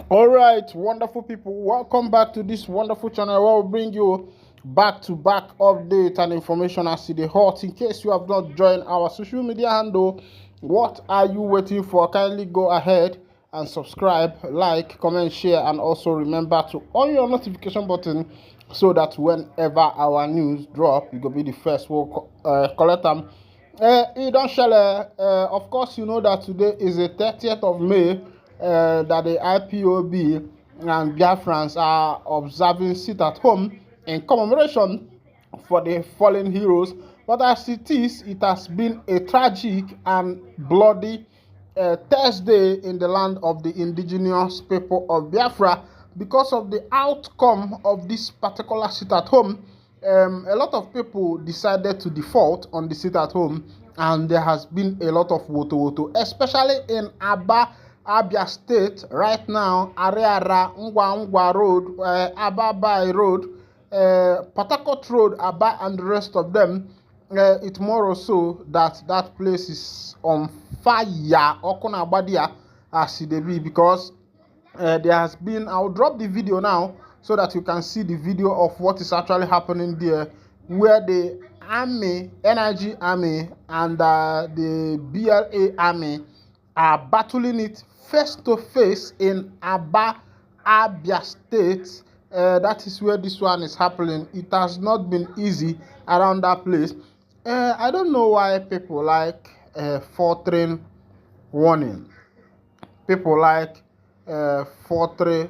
All right, wonderful people, welcome back to this wonderful channel where we bring you back-to-back update and information as to the hot. In case you have not joined our social media handle, what are you waiting for? Kindly go ahead and subscribe, like, comment, share, and also remember to on your notification button so that whenever our news drop, you will be the first we'll collect them. You don't share. Of course, you know that today is the 30th of May, that the IPOB and Biafrans are observing sit at home in commemoration for the fallen heroes. But as it has been a tragic and bloody Thursday in the land of the indigenous people of Biafra because of the outcome of this particular sit at home. A lot of people decided to default on the sit at home, and there has been a lot of woto, especially in Abia State right now. Ariara, Ngwa Road, Ababai Road, Port Harcourt Road, Aba, and the rest of them. It's more or so that place is on fire. Okuna Abadia as it be because there has been. I'll drop the video now so that you can see the video of what is actually happening there, where the army, NIG army, and the BLA army are battling it face to face in Abia State. That is where this one is happening. It has not been easy around that place. I don't know why people like faltering warning. People like faltering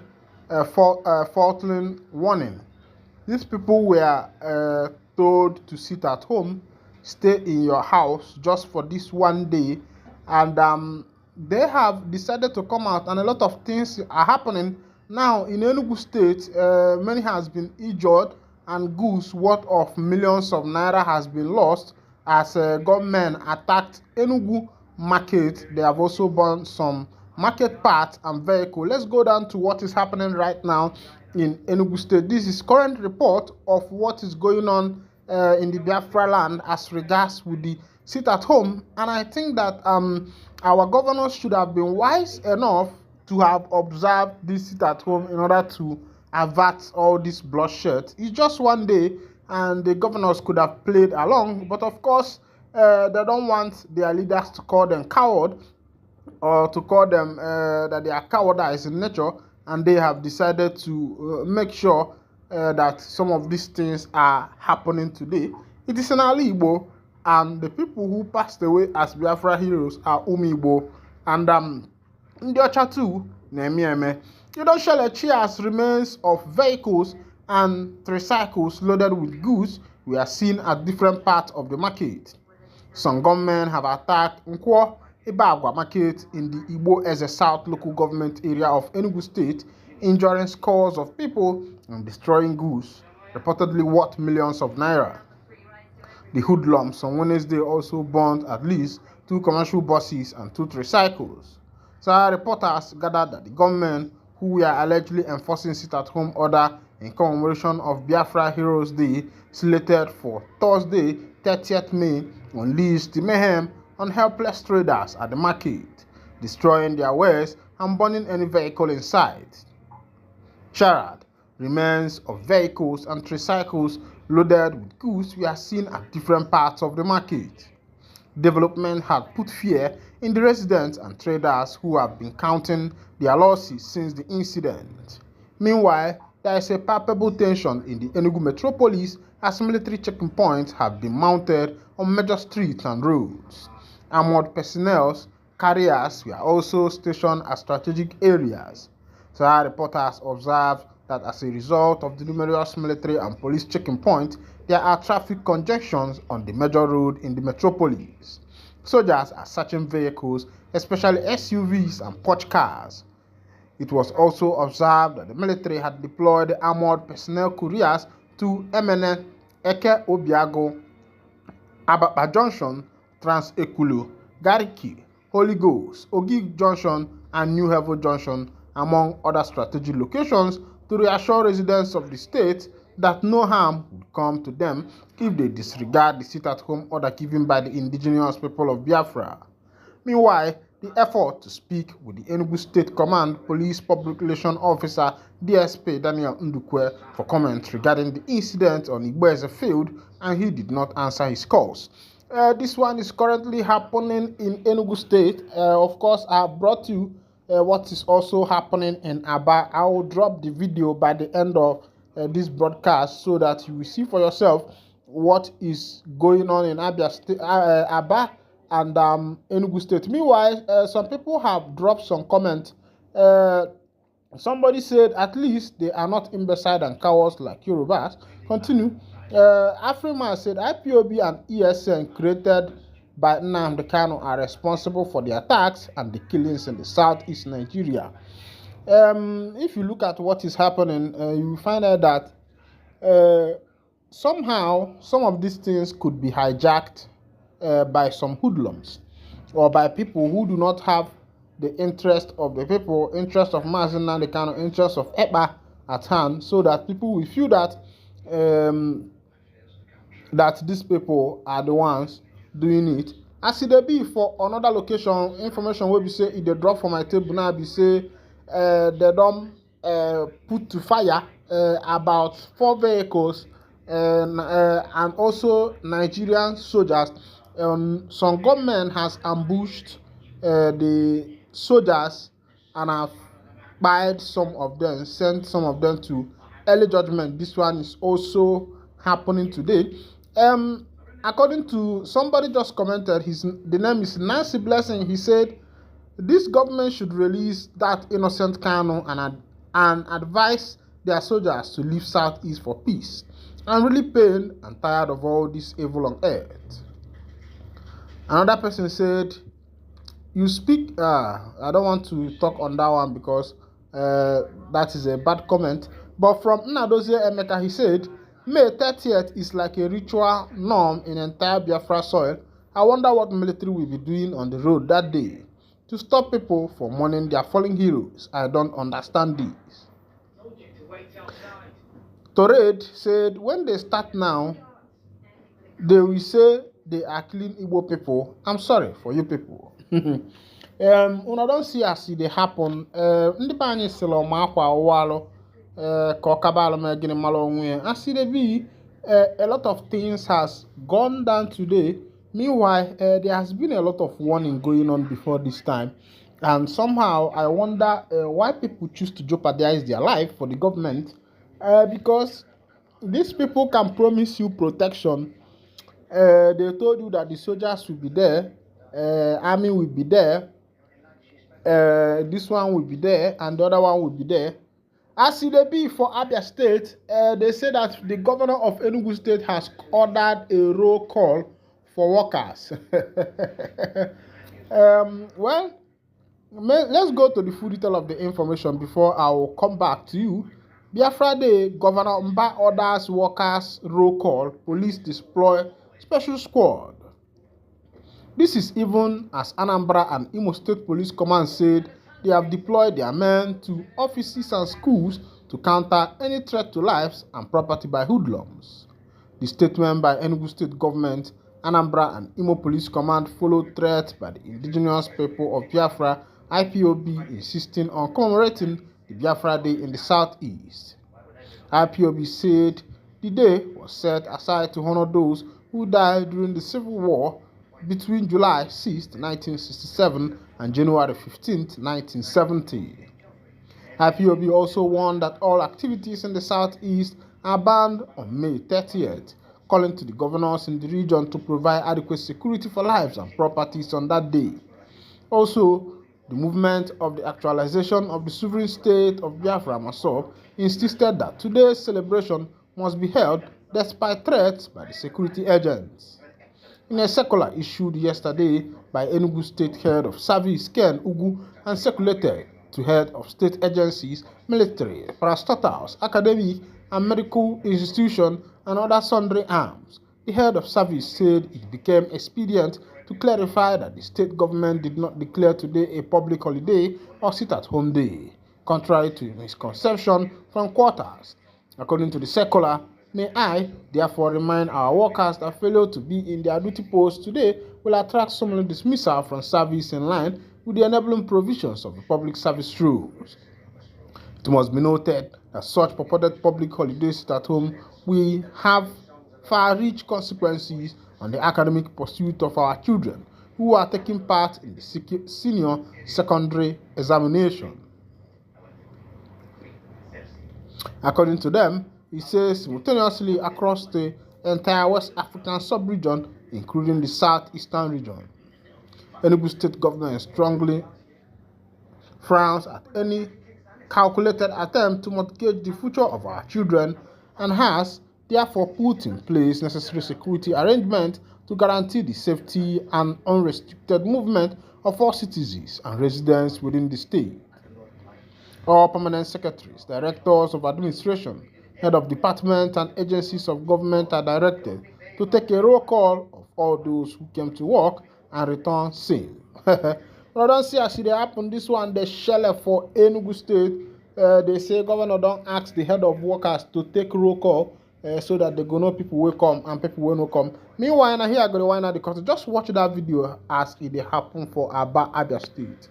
warning. These people were told to sit at home, stay in your house just for this one day, and they have decided to come out, and a lot of things are happening now in Enugu State. Many has been injured, and goods worth of millions of naira has been lost as government attacked Enugu market. They have also burned some market parts and vehicle. Let's go down to what is happening right now in Enugu State. This is current report of what is going on in the Biafra land as regards with the sit at home. And I think that our governors should have been wise enough to have observed this sit at home in order to avert all this bloodshed. It's just one day, and the governors could have played along, but of course, they don't want their leaders to call them coward, or to call them that they are cowardice in nature, and they have decided to make sure that some of these things are happening today. It is in Ali Igbo, and the people who passed away as Biafra heroes are Igbo, and Ndi Ocha too, Nemieme. You don't share cheers remains of vehicles and tricycles loaded with goods we are seen at different parts of the market. Some gunmen have attacked Nkwo Ibagwa market in the Igbo Eze South local government area of Enugu State, injuring scores of people and destroying goods, reportedly worth millions of naira. The hoodlums on Wednesday also burned at least 2 commercial buses and 2 tricycles. So our reporters gathered that the gunmen who were allegedly enforcing sit-at-home order in commemoration of Biafra Heroes Day slated for Thursday, 30th May, unleashed the mayhem on helpless traders at the market, destroying their wares and burning any vehicle inside. Charred remains of vehicles and tricycles loaded with goods were seen at different parts of the market. Development had put fear in the residents and traders who have been counting their losses since the incident. Meanwhile, there is a palpable tension in the Enugu metropolis as military checking points have been mounted on major streets and roads. Armored personnel carriers were also stationed at strategic areas. Sahara reporters observed that as a result of the numerous military and police checking points, there are traffic congestions on the major road in the metropolis. Soldiers are searching vehicles, especially SUVs and porch cars. It was also observed that the military had deployed armored personnel couriers to Emene, Eke Obiago, Abapa Junction, Trans-Ekulu, Gariki, Holy Ghost, Ogi Junction, and New Haven Junction, among other strategic locations, to reassure residents of the state that no harm would come to them if they disregard the sit-at-home order given by the indigenous people of Biafra. Meanwhile, the effort to speak with the Enugu State Command Police Public Relations Officer DSP Daniel Ndukwe for comment regarding the incident on Igboeze Field, and he did not answer his calls. This one is currently happening in Enugu State. Of course, I have brought you what is also happening in Aba. I will drop the video by the end of this broadcast so that you will see for yourself what is going on in Aba and Enugu State. Meanwhile, some people have dropped some comments. Somebody said at least they are not imbecile and cowards like Yorubas. Continue. Afrima said IPOB and ESN created by Nnamdi Kanu are responsible for the attacks and the killings in the southeast Nigeria. If you look at what is happening, you will find out that somehow some of these things could be hijacked by some hoodlums or by people who do not have the interest of the people, interest of Mazi Nnamdi Kanu, interest of EPA at hand, so that people will feel that that these people are the ones doing it. As it be for another location, information will be say if they drop from my table now, be say they don't put to fire about 4 vehicles and also Nigerian soldiers. Some government has ambushed the soldiers and have buyed some of them, sent some of them to early judgment. This one is also happening today. According to somebody just commented, the name is Nancy Blessing. He said this government should release that innocent Kanu and advise their soldiers to leave Southeast for peace. I'm really pained and tired of all this evil on earth. Another person said, you speak, I don't want to talk on that one because that is a bad comment. But from Nnadozie Emeka, he said, May 30th is like a ritual norm in entire Biafra soil. I wonder what military will be doing on the road that day to stop people from mourning their fallen heroes. I don't understand this. Torred said, when they start now, they will say they are killing Igbo people. I'm sorry for you people. When I don't see as it happen, Ndipani silo makwa walo. I see the be a lot of things has gone down today. Meanwhile, there has been a lot of warning going on before this time, and somehow I wonder why people choose to jeopardize their life for the government, because these people can promise you protection. They told you that the soldiers will be there, army will be there, this one will be there, and the other one will be there. As it be for Abia State, they say that the governor of Enugu State has ordered a roll call for workers. Well, let's go to the full detail of the information before I will come back to you. Biafra Day, Governor Mba orders workers roll call, police deploy special squad. This is even as Anambra and Imo State Police Command said they have deployed their men to offices and schools to counter any threat to lives and property by hoodlums. The statement by Enugu State Government, Anambra and Imo Police Command followed threats by the indigenous people of Biafra, IPOB, insisting on commemorating the Biafra Day in the southeast. IPOB said the day was set aside to honor those who died during the Civil War between July 6, 1967 and January 15, 1970. IPOB also warned that all activities in the southeast are banned on May 30th, calling to the governors in the region to provide adequate security for lives and properties on that day. Also, the movement of the actualization of the sovereign state of Biafra Masop insisted that today's celebration must be held despite threats by the security agents. In a circular issued yesterday by Enugu State Head of Service Ken Ugu and circulated to head of state agencies, military, parastatals, academic and medical institutions and other sundry arms, the head of service said it became expedient to clarify that the state government did not declare today a public holiday or sit-at-home day, contrary to misconception from quarters. According to the circular, may I therefore remind our workers that failure to be in their duty post today will attract summary dismissal from service in line with the enabling provisions of the public service rules. It must be noted that such purported public holidays sit-at-home will have far-reaching consequences on the academic pursuit of our children who are taking part in the senior secondary examination. According to them, it says simultaneously across the entire West African sub-region, including the southeastern region. Enugu state government strongly frowns at any calculated attempt to mortgage the future of our children and has therefore put in place necessary security arrangements to guarantee the safety and unrestricted movement of all citizens and residents within the state. All permanent secretaries, directors of administration, head of departments and agencies of government are directed to take a roll call of all those who came to work and return sane. But I don't see as it happen. This one, the shell for Enugu State. They say governor don't ask the head of workers to take roll call so that they go know people will come and people will not come. Meanwhile, here I go to wind out the country. Just watch that video as it happen for Abia State.